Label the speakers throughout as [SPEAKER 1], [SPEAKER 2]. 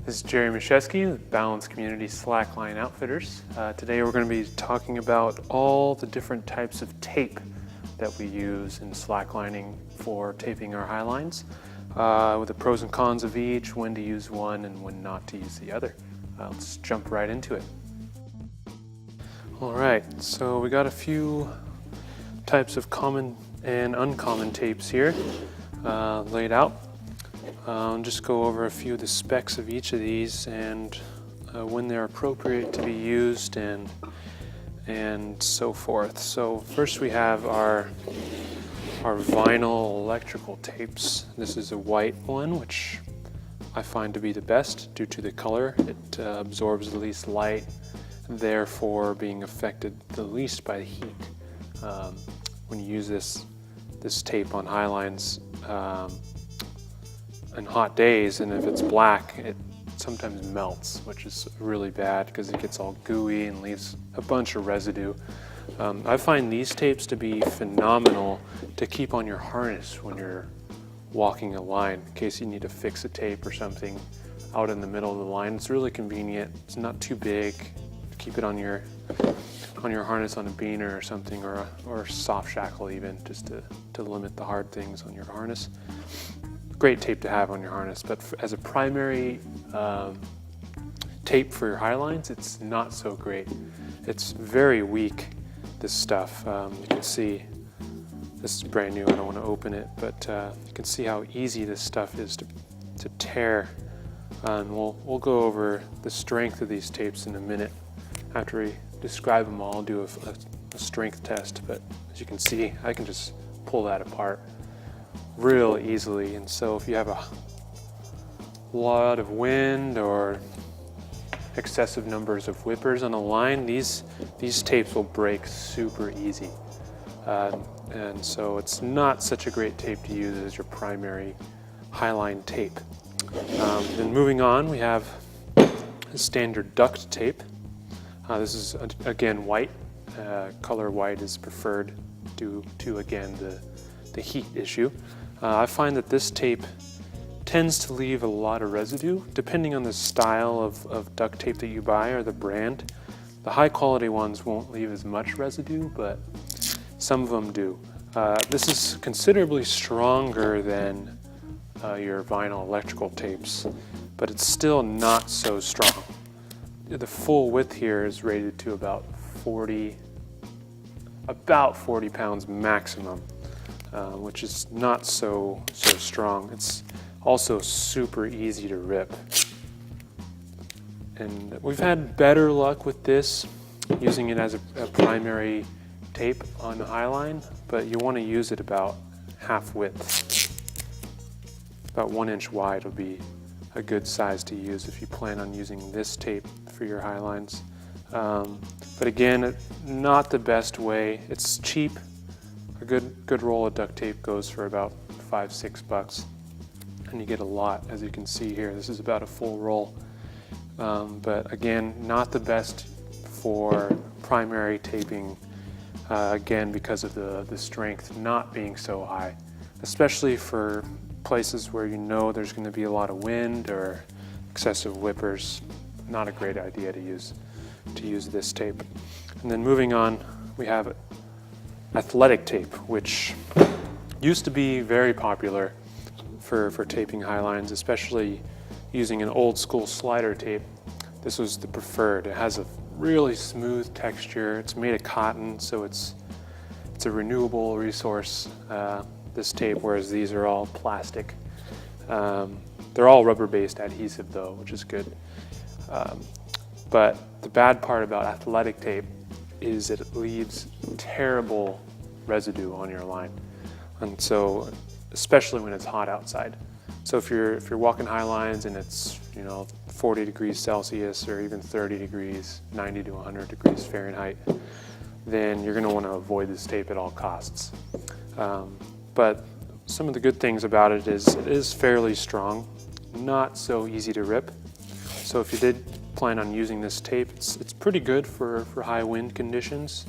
[SPEAKER 1] This is Jerry Mashesky with Balance Community Slackline Outfitters. Today we're going to be talking about all the different types of tape that we use in slacklining for taping our high lines, with the pros and cons of each, when to use one and when not to use the other. Let's jump right into it. Alright, so we got a few types of common and uncommon tapes here laid out. Just go over a few of the specs of each of these and when they're appropriate to be used and so forth. So first we have our vinyl electrical tapes. This is a white one, which I find to be the best due to the color. It absorbs the least light, therefore being affected the least by the heat. When you use this tape on high lines in hot days, and if it's black, it sometimes melts, which is really bad because it gets all gooey and leaves a bunch of residue. I find these tapes to be phenomenal to keep on your harness when you're walking a line, in case you need to fix a tape or something out in the middle of the line. It's really convenient. It's not too big. Keep it on your harness on a beaner or something, or soft shackle even, just to limit the hard things on your harness. Great tape to have on your harness, but as a primary tape for your high lines, it's not so great. It's very weak, this stuff. You can see, this is brand new, I don't want to open it, but you can see how easy this stuff is to tear. And we'll go over the strength of these tapes in a minute. After we describe them all, I'll do a strength test, but as you can see, I can just pull that apart real easily. And so if you have a lot of wind or excessive numbers of whippers on a line, these tapes will break super easy. And so it's not such a great tape to use as your primary highline tape. Then moving on, we have a standard duct tape. This is again white. Color white is preferred due to, again, the heat issue. I find that this tape tends to leave a lot of residue depending on the style of duct tape that you buy or the brand. The high quality ones won't leave as much residue, but some of them do. This is considerably stronger than your vinyl electrical tapes, but it's still not so strong. The full width here is rated to about 40 pounds maximum, which is not so strong. It's also super easy to rip. And we've had better luck with this, using it as a primary tape on the high line, but you want to use it about half width. About 1 inch wide will be a good size to use if you plan on using this tape for your high lines. But again, not the best way. It's cheap. A good roll of duct tape goes for about $5-6, and you get a lot, as you can see here. This is about a full roll. But again, not the best for primary taping, again, because of the strength not being so high, especially for places where you know there's going to be a lot of wind or excessive whippers. Not a great idea to use this tape. And then moving on, we have athletic tape, which used to be very popular for taping high lines, especially using an old school slider tape. This was the preferred. It has a really smooth texture. It's made of cotton, so it's a renewable resource, this tape, whereas these are all plastic. They're all rubber-based adhesive though, which is good. But the bad part about athletic tape is it leaves terrible residue on your line. And so, especially when it's hot outside. So if you're walking high lines and it's 40 degrees Celsius or even 30 degrees, 90 to 100 degrees Fahrenheit, then you're going to want to avoid this tape at all costs. But some of the good things about it is fairly strong, not so easy to rip. So if you did plan on using this tape, it's pretty good for high wind conditions,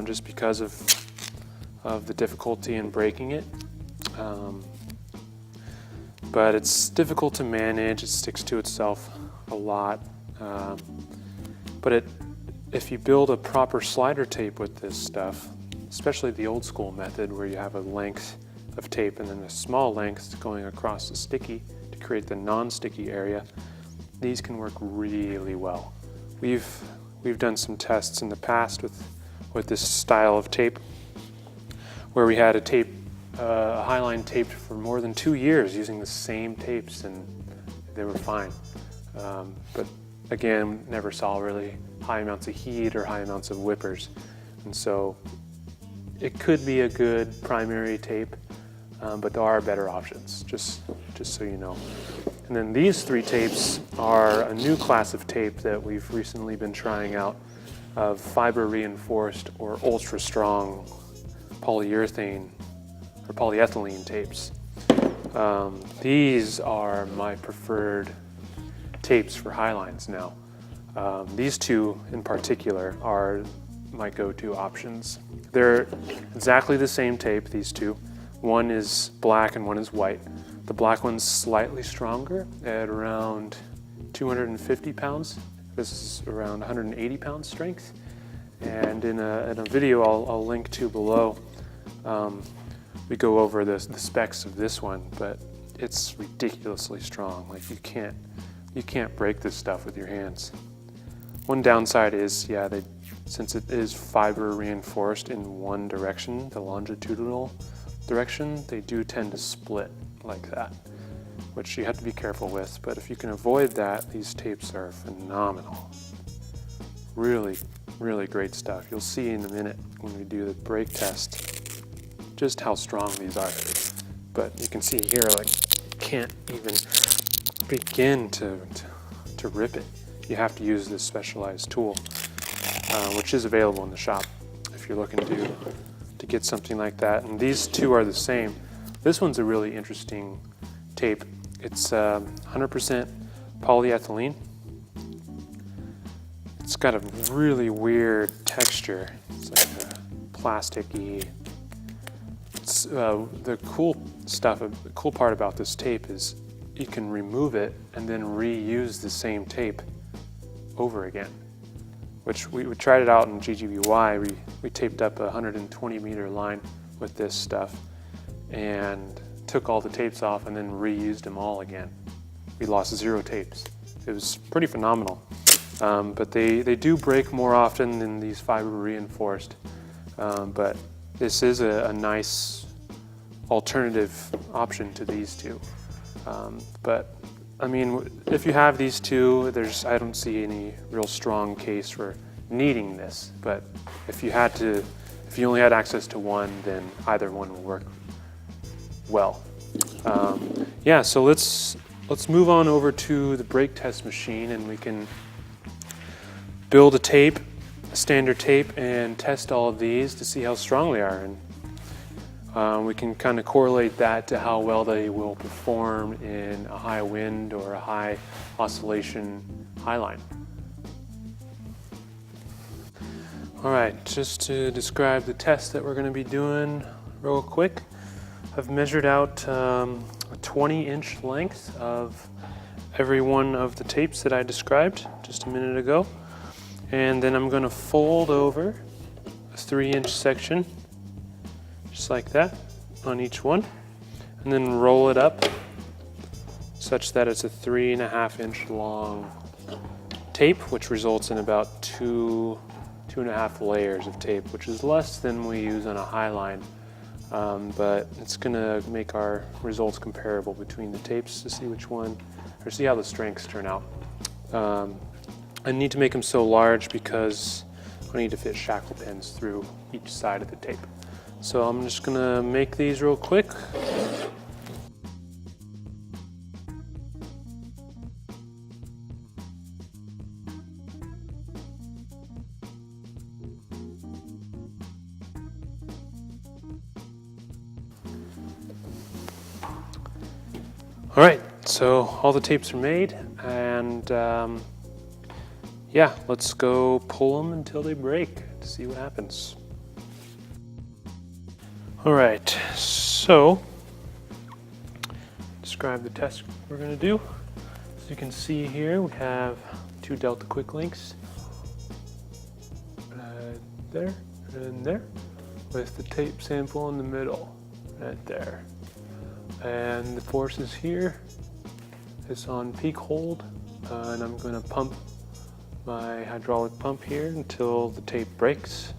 [SPEAKER 1] just because of the difficulty in breaking it. but it's difficult to manage. It sticks to itself a lot. But if you build a proper slider tape with this stuff, especially the old school method where you have a length of tape and then a small length going across the sticky to create the non-sticky area, these can work really well. We've done some tests in the past with this style of tape where we had a Highline taped for more than 2 years using the same tapes, and they were fine. But again, never saw really high amounts of heat or high amounts of whippers. And so it could be a good primary tape, but there are better options, just so you know. And then these 3 tapes are a new class of tape that we've recently been trying out of fiber reinforced or ultra strong polyurethane or polyethylene tapes. These are my preferred tapes for Highlines now. These 2 in particular are my go-to options. They're exactly the same tape, these 2. One is black and one is white. The black one's slightly stronger at around 250 pounds. This is around 180 pounds strength. And in a video I'll link to below, we go over the specs of this one, but it's ridiculously strong. Like you can't break this stuff with your hands. One downside is, since it is fiber reinforced in one direction, the longitudinal direction, they do tend to split like that, which you have to be careful with. But if you can avoid that, these tapes are phenomenal. Really, really great stuff. You'll see in a minute when we do the break test just how strong these are. But you can see here, like, you can't even begin to rip it. You have to use this specialized tool, which is available in the shop if you're looking to get something like that. And these 2 are the same. This one's a really interesting tape. It's 100% polyethylene. It's got a really weird texture. It's like a plasticky. It's, the cool part about this tape is you can remove it and then reuse the same tape over again, which we tried it out in GGBY. We taped up a 120 meter line with this stuff and took all the tapes off and then reused them all again. We lost 0 tapes. It was pretty phenomenal. But they do break more often than these fiber reinforced. But this is a nice alternative option to these 2. But I mean, if you have these 2, I don't see any real strong case for needing this. But if you only had access to one, then either one will work well. So let's move on over to the brake test machine, and we can build a standard tape, and test all of these to see how strong they are. And we can kind of correlate that to how well they will perform in a high wind or a high oscillation highline. All right, just to describe the test that we're going to be doing real quick. I've measured out a 20-inch length of every one of the tapes that I described just a minute ago. And then I'm going to fold over a 3-inch section, just like that, on each one, and then roll it up such that it's a 3.5-inch long tape, which results in about 2.5 layers of tape, which is less than we use on a Highline, but it's going to make our results comparable between the tapes to see which one, or see how the strengths turn out. I need to make them so large because I need to fit shackle pins through each side of the tape. So I'm just gonna make these real quick. All right, so all the tapes are made, and yeah, let's go pull them until they break to see what happens. All right, so just describe the test we're going to do. As you can see here, we have 2 Delta quick links. There and there, with the tape sample in the middle, right there. And the force is here. It's on peak hold, and I'm going to pump my hydraulic pump here until the tape breaks.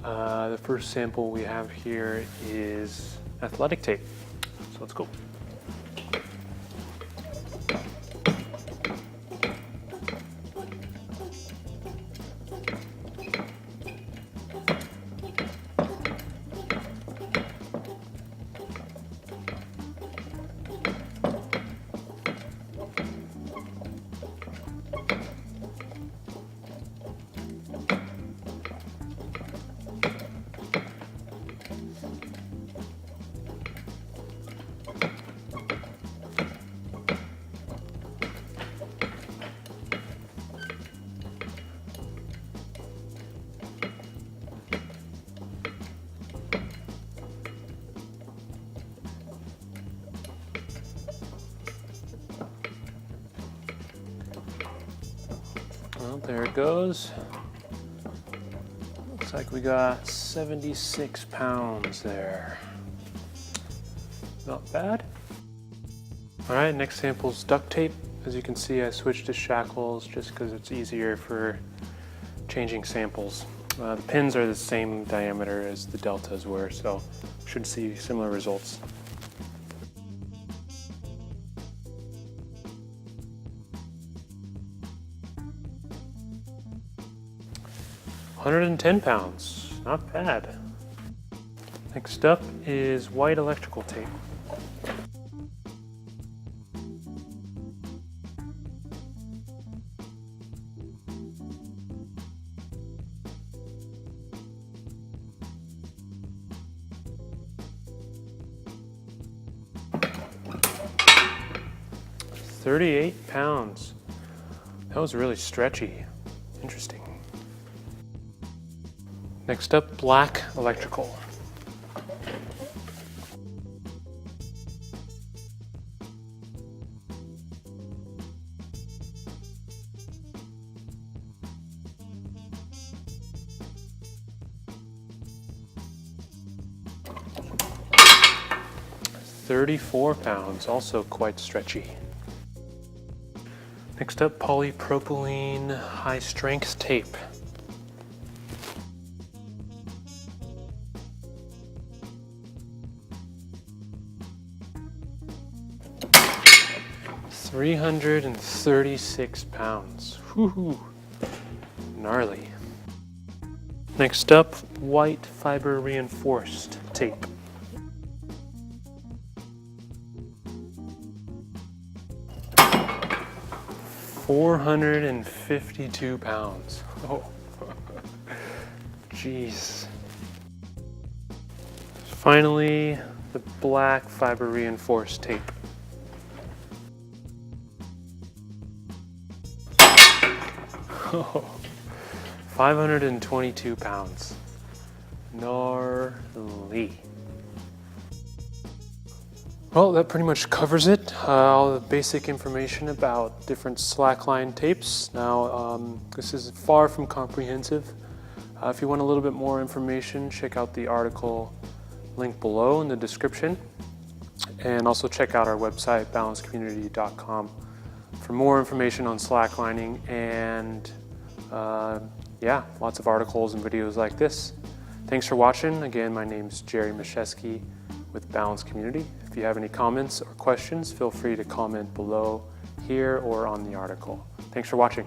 [SPEAKER 1] The first sample we have here is athletic tape, so let's go. Well, there it goes. Looks like we got 76 pounds there. Not bad. All right, next sample is duct tape. As you can see, I switched to shackles just because it's easier for changing samples. The pins are the same diameter as the deltas were, so should see similar results. £110, not bad. Next up is white electrical tape. £38. That was really stretchy. Interesting. Next up, black electrical. £34, also quite stretchy. Next up, polypropylene high strength tape. £336. Woohoo! Gnarly. Next up, white fiber reinforced tape. £452. Oh, jeez. Finally, the black fiber reinforced tape. Oh, £522. Gnarly. Well, that pretty much covers it. All the basic information about different slackline tapes. Now, this is far from comprehensive. If you want a little bit more information, check out the article link below in the description. And also check out our website, balancedcommunity.com, for more information on slacklining and yeah, lots of articles and videos like this. Thanks for watching. Again, my name's Jerry Mashesky with Balanced Community. If you have any comments or questions, feel free to comment below here or on the article. Thanks for watching.